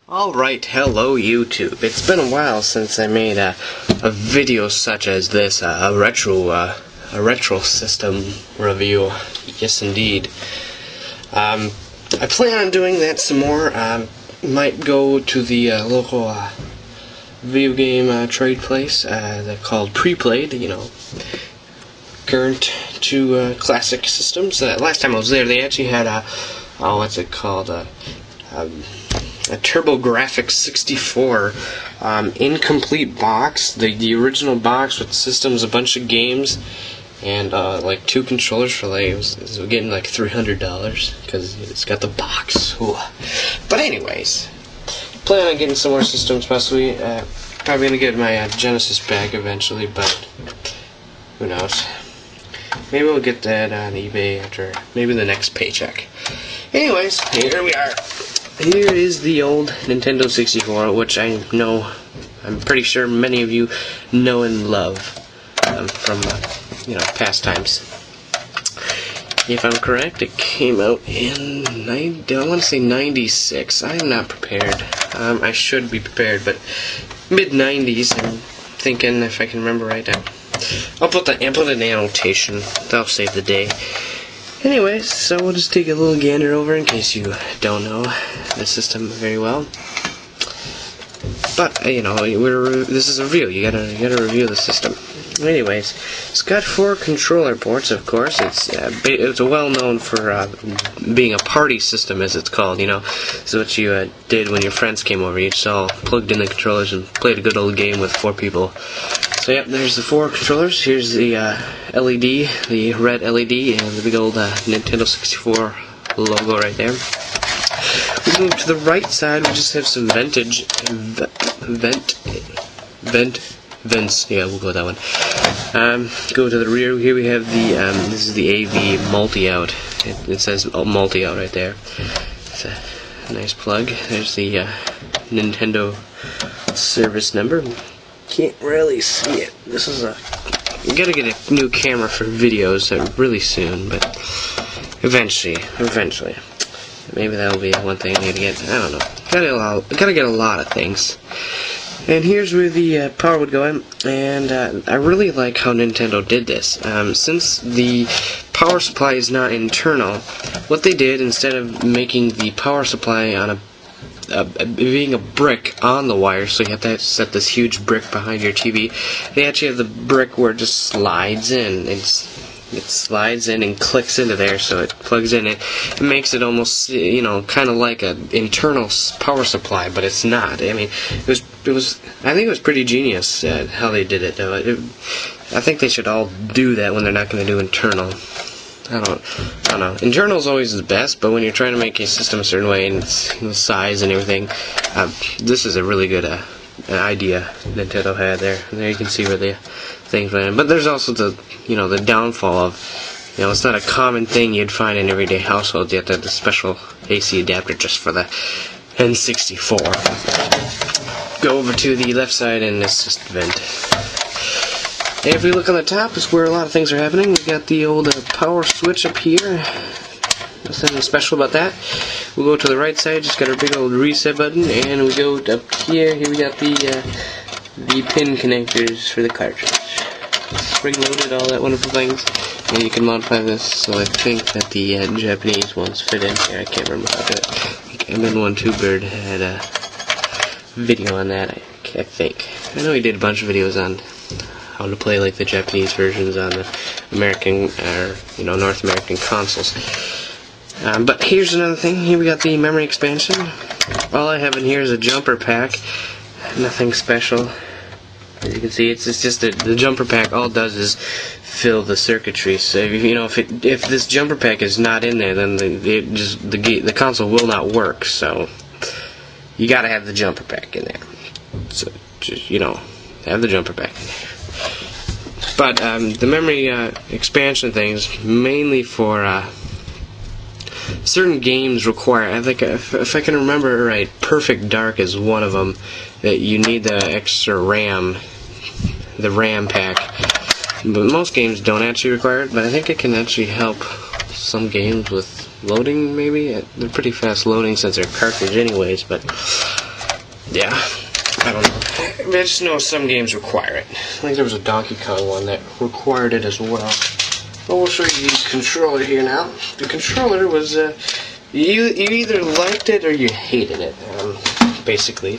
Alright, hello YouTube. It's been a while since I made a video such as this, a retro system review. Yes indeed. I plan on doing that some more. Might go to the local video game trade place. They're called Preplayed, you know, current to classic systems. Last time I was there, they actually had what's it called? A TurboGrafx 64 incomplete box, the original box with systems, a bunch of games, and like 2 controllers for like, it was getting like $300 because it's got the box. Ooh. But anyways, plan on getting some more systems possibly. Probably gonna get my Genesis back eventually, but who knows? Maybe we'll get that on eBay after maybe the next paycheck. Anyways, here we are. Here is the old Nintendo 64, which I'm pretty sure many of you know and love from, you know, past times. If I'm correct, it came out in, I want to say 96. I am not prepared. I should be prepared, but mid-90s, I'm thinking, if I can remember right now. I'll put an annotation. That'll save the day. Anyways, so we'll just take a little gander over in case you don't know the system very well. But you know, this is a review. You gotta review the system. Anyways, it's got 4 controller ports. Of course, it's well known for being a party system, as it's called. You know, so what you did when your friends came over. You just all plugged in the controllers and played a good old game with 4 people. So yep, there's the 4 controllers. Here's the LED, the red LED, and the big old Nintendo 64 logo right there. We move to the right side. We just have some vents. Yeah, we'll go with that one. Go to the rear. Here we have the this is the AV multi-out. It says multi-out right there. It's a nice plug. There's the Nintendo service number. Can't really see it. This is you gotta get a new camera for videos really soon, but eventually. Maybe that'll be one thing I need to get. I don't know. Gotta get a lot of things. And here's where the power would go in, and I really like how Nintendo did this. Since the power supply is not internal, what they did, instead of making the power supply on being a brick on the wire, so you have to set this huge brick behind your TV, they actually have the brick where it just slides in. It slides in and clicks into there, so it plugs in. It makes it almost, you know, kind of like an internal power supply, but it's not. I mean, it was. I think it was pretty genius how they did it. I think they should all do that when they're not going to do internal. I don't know. Internal is always the best, but when you're trying to make a system a certain way and the size and everything, this is a really good idea Nintendo had there. And there you can see where the things went in. But there's also the downfall of, you know, it's not a common thing you'd find in everyday households. You have to have the special AC adapter just for the N64. Go over to the left side and it's just vent. And if we look on the top, is where a lot of things are happening. We got the old power switch up here. Nothing special about that. We'll go to the right side, just got our big old reset button, and we go up here. Here we got the pin connectors for the cartridge. Spring-loaded, all that wonderful things. And you can modify this, so I think that the Japanese ones fit in here. I can't remember how to do it. I think M1-2Bird had a video on that, I think. I know he did a bunch of videos on how to play like the Japanese versions on the American, or you know, North American consoles. But here's another thing. Here we got the memory expansion. All I have in here is a jumper pack. Nothing special. As you can see, it's just the jumper pack. All it does is fill the circuitry. So if this jumper pack is not in there, then the console will not work. So you got to have the jumper pack in there. So just, you know, have the jumper pack in there. But the memory expansion things mainly for certain games require, I think, if I can remember right, Perfect Dark is one of them, that you need the extra RAM, the RAM pack. But most games don't actually require it, but I think it can actually help some games with loading, maybe. They're pretty fast loading since they're cartridge anyways, but yeah, I don't know. I just know some games require it. I think there was a Donkey Kong one that required it as well. Well, we'll show you the controller here now. The controller was, you either liked it or you hated it, basically.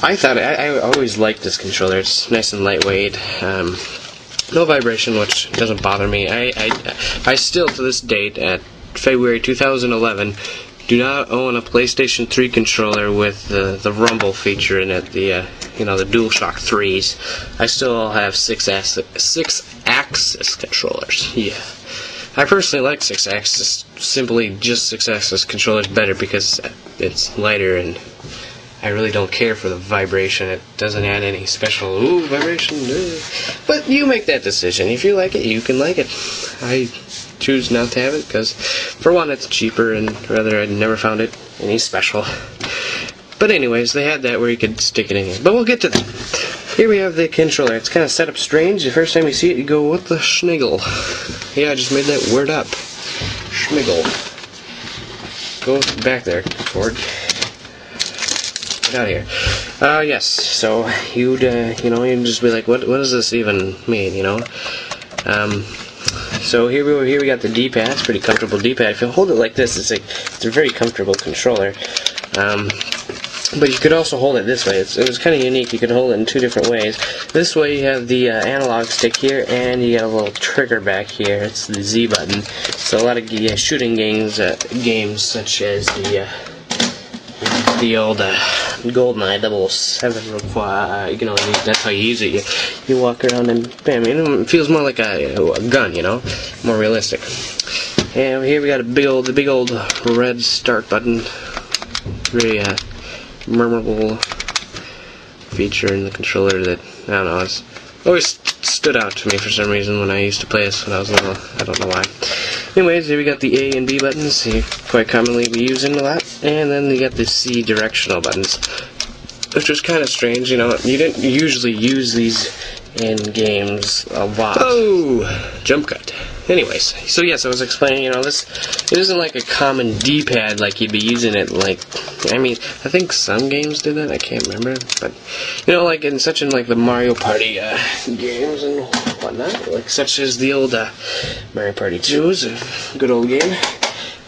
I always liked this controller. It's nice and lightweight. No vibration, which doesn't bother me. I still, to this date, at February 2011, do not own a PlayStation 3 controller with the rumble feature in it, the DualShock 3s. I still have 6-axis controllers. Yeah. I personally like 6-axis, simply just 6-axis controllers better because it's lighter and I really don't care for the vibration. It doesn't add any special, vibration. But you make that decision. If you like it, you can like it. I choose not to have it because, for one, it's cheaper and rather I'd never found it any special. But anyways, they had that where you could stick it in here. But we'll get to that. Here we have the controller. It's kind of set up strange. The first time you see it, you go, what the schniggle? Yeah, I just made that word up. Schmiggle. Go back there, Ford. Get out of here. Yes, so you'd just be like, what does this even mean, So here we got the D-pad. It's a pretty comfortable D-pad. If you hold it like this, it's a very comfortable controller. But you could also hold it this way. It was kind of unique. You could hold it in two different ways. This way you have the analog stick here, and you got a little trigger back here. It's the Z button. So a lot of shooting games such as the old GoldenEye 007 require, that's how you use it. You walk around and bam, it feels more like a gun, more realistic. And here we got the big old red start button. Very memorable feature in the controller that, I don't know, it's always stood out to me for some reason when I used to play this when I was little. I don't know why. Anyways, here we got the A and B buttons, you quite commonly be using a lot, and then you got the C directional buttons, which was kind of strange, you didn't usually use these in games a lot. Oh! Jump cut. Anyways, so yes, I was explaining, it isn't like a common D-pad like you'd be using it I think some games did that, I can't remember, but, like in the Mario Party games and whatnot, such as the old Mario Party 2 is a good old game.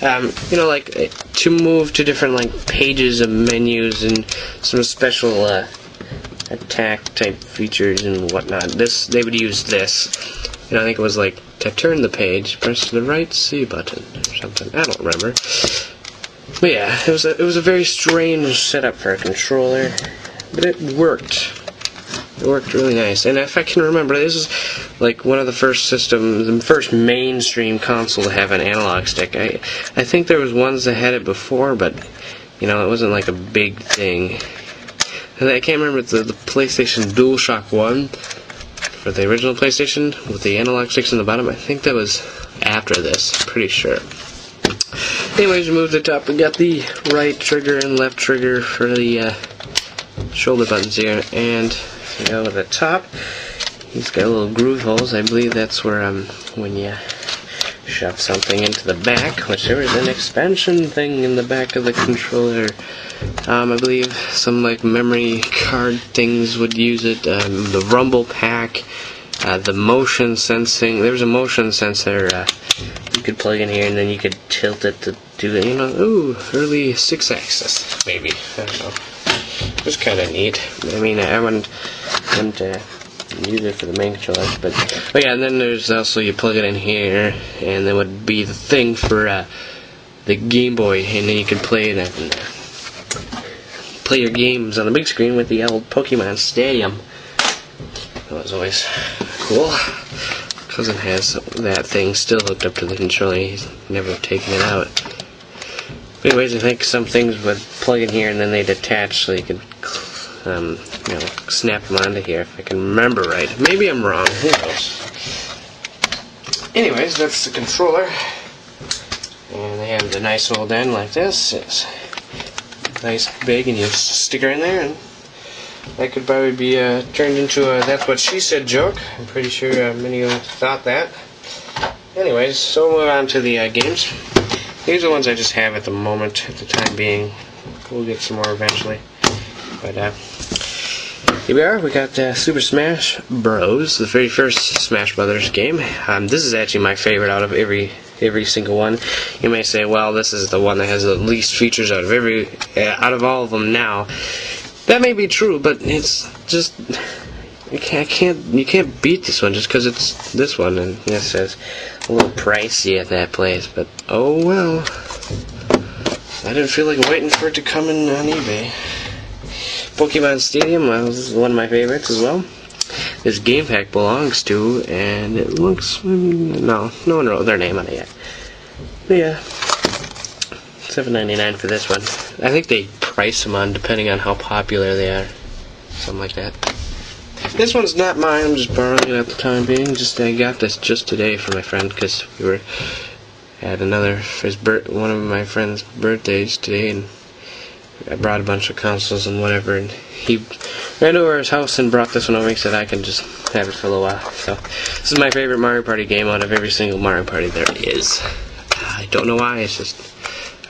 To move to different, pages of menus and some special, attack type features and whatnot. They would use this. I think it was to turn the page, press the right C button or something. I don't remember. But yeah, it was a very strange setup for a controller, but it worked. It worked really nice. And if I can remember, this is one of the first systems, the first mainstream console to have an analog stick. I think there was ones that had it before, but it wasn't a big thing. And I can't remember the PlayStation DualShock 1 for the original PlayStation with the analog sticks on the bottom. I think that was after this, pretty sure. Anyways, we moved to the top. We got the right trigger and left trigger for the shoulder buttons here, and you go to the top. He's got little groove holes. I believe that's where when you shove something into the back, which there is an expansion thing in the back of the controller. I believe some memory card things would use it. The rumble pack, the motion sensing. There was a motion sensor you could plug in here, and then you could tilt it to do the early 6-axis maybe. I don't know. It was kind of neat. I wouldn't use it for the main controller, but yeah. And then there's also you plug it in here, and there would be the thing for the Game Boy, and then you could play it and play your games on the big screen with the old Pokemon Stadium. That was always cool. Cousin has that thing still hooked up to the controller. He's never taken it out. But anyways, I think some things would plug in here and then they'd attach so you could, snap them onto here if I can remember right. Maybe I'm wrong. Who knows? Anyways, that's the controller. And they have the nice old end like this. It's nice big, and you stick her in there, and that could probably be turned into a "that's what she said" joke. I'm pretty sure many of you thought that. Anyways, so we'll move on to the games. These are the ones I just have at the moment, at the time being. We'll get some more eventually. But here we are. We got Super Smash Bros, the very first Smash Brothers game. This is actually my favorite out of every single one. You may say, well, this is the one that has the least features out of all of them now. That may be true, but it's just you can't beat this one just because it's this one, and it says a little pricey at that place. But oh well. I didn't feel like waiting for it to come in on eBay. Pokemon Stadium, well, this is one of my favorites as well. This game pack belongs to, and it looks, no one wrote their name on it yet. But yeah, $7.99 for this one. I think they price them on depending on how popular they are, something like that. This one's not mine. I'm just borrowing it at the time being. I got this just today for my friend because we were at one of my friend's birthdays today, and I brought a bunch of consoles and whatever, and he ran over his house and brought this one over. He said I can just have it for a little while. So this is my favorite Mario Party game out of every single Mario Party there is. I don't know why, it's just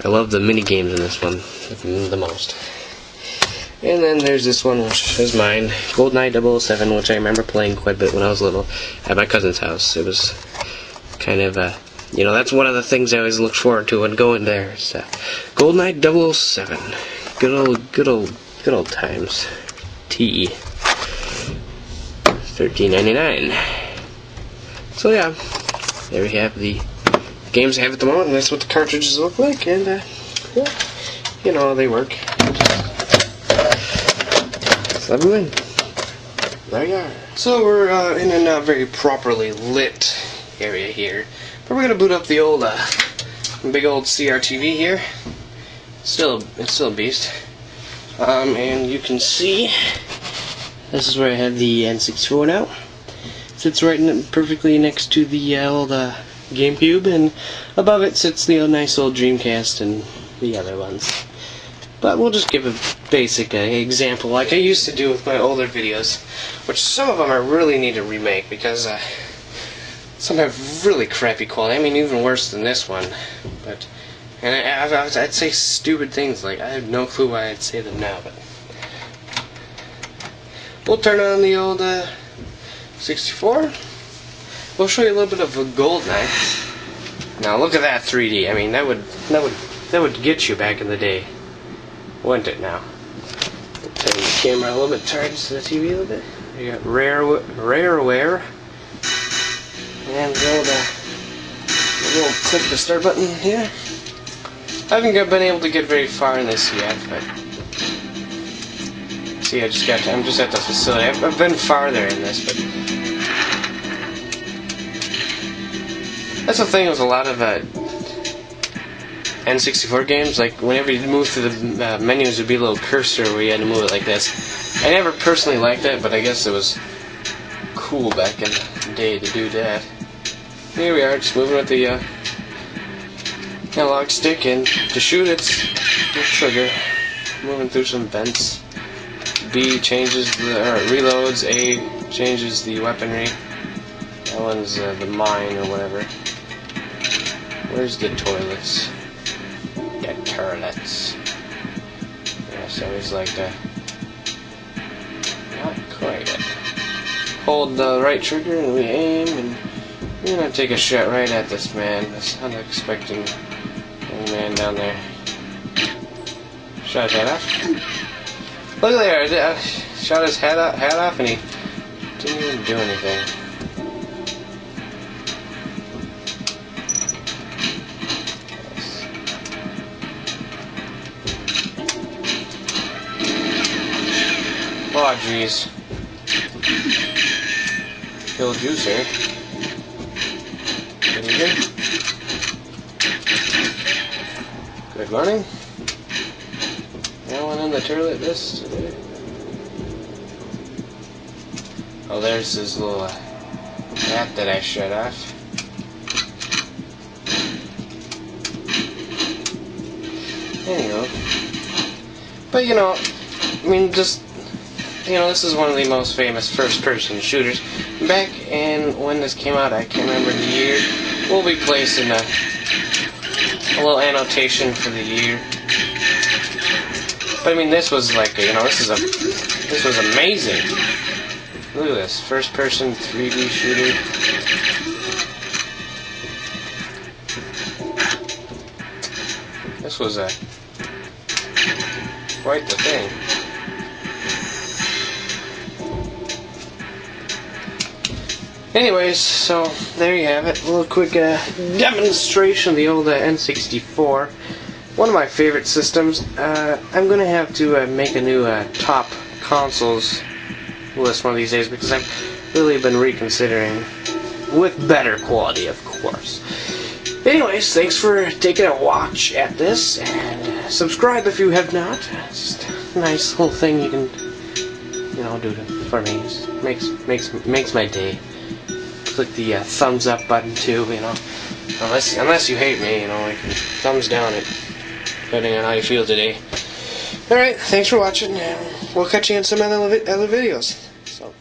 I love the mini games in this one the most. And then there's this one, which is mine, GoldenEye 007, which I remember playing quite a bit when I was little at my cousin's house. It was kind of you know, that's one of the things I always look forward to when going there. It's GoldenEye 007. Good old times. T. $13.99. So yeah, there we have the games I have at the moment, and that's what the cartridges look like. And yeah, you know, they work. So there we are. So we're in a not very properly lit area here. But we're gonna boot up the old, big old CRTV here. It's still a beast. And you can see this is where I have the N64 now. Sits right perfectly next to the old GameCube, and above it sits the nice old Dreamcast and the other ones. But we'll just give a basic example, like I used to do with my older videos, which some of them I really need to remake because some have really crappy quality. I mean, even worse than this one. But I'd say stupid things like I have no clue why I'd say them now. But we'll turn on the old 64. We'll show you a little bit of a GoldenEye. Now look at that 3D. I mean, that would get you back in the day, wouldn't it? Now, we'll turn the camera a little bit towards the TV a little bit. You got Rareware. And the little click the start button here. I haven't been able to get very far in this yet, but see, I'm just at the facility. I've been farther in this, but that's the thing with a lot of N64 games. Like whenever you move through the menus, there'd be a little cursor where you had to move it like this. I never personally liked that, but I guess it was cool back in the day to do that. Here we are, just moving with the analog stick, and to shoot it's the trigger. Moving through some vents. B changes reloads. A changes the weaponry. That one's the mine or whatever. Where's the toilets? The toilets. Yeah, so it's like not quite yet. Hold the right trigger and we aim, and we're gonna take a shot right at this man, this unexpected young man down there. Shot his head off. Look there, shot his head off, and he didn't even do anything. Oh jeez. Kill juicer. Good morning. No one in the toilet this today. Oh, there's this little hat that I shut off. Anyway. But you know, I mean, just, you know, this is one of the most famous first-person shooters. Back in when this came out, I can't remember the year. We'll be placing a little annotation for the year. But I mean, this was like, you know, this was amazing. Look at this, first-person 3D shooter. This was quite the thing. Anyways, so there you have it. A little quick demonstration of the old N64. One of my favorite systems. I'm gonna have to make a new top consoles list one of these days because I've really been reconsidering with better quality, of course. Anyways, thanks for taking a watch at this, and subscribe if you have not. It's just a nice little thing you can, you know, do for me. It makes my day. Click the thumbs up button too, you know. Unless you hate me, you know, like thumbs down it, depending on how you feel today. Alright, thanks for watching, and we'll catch you in some other videos. So.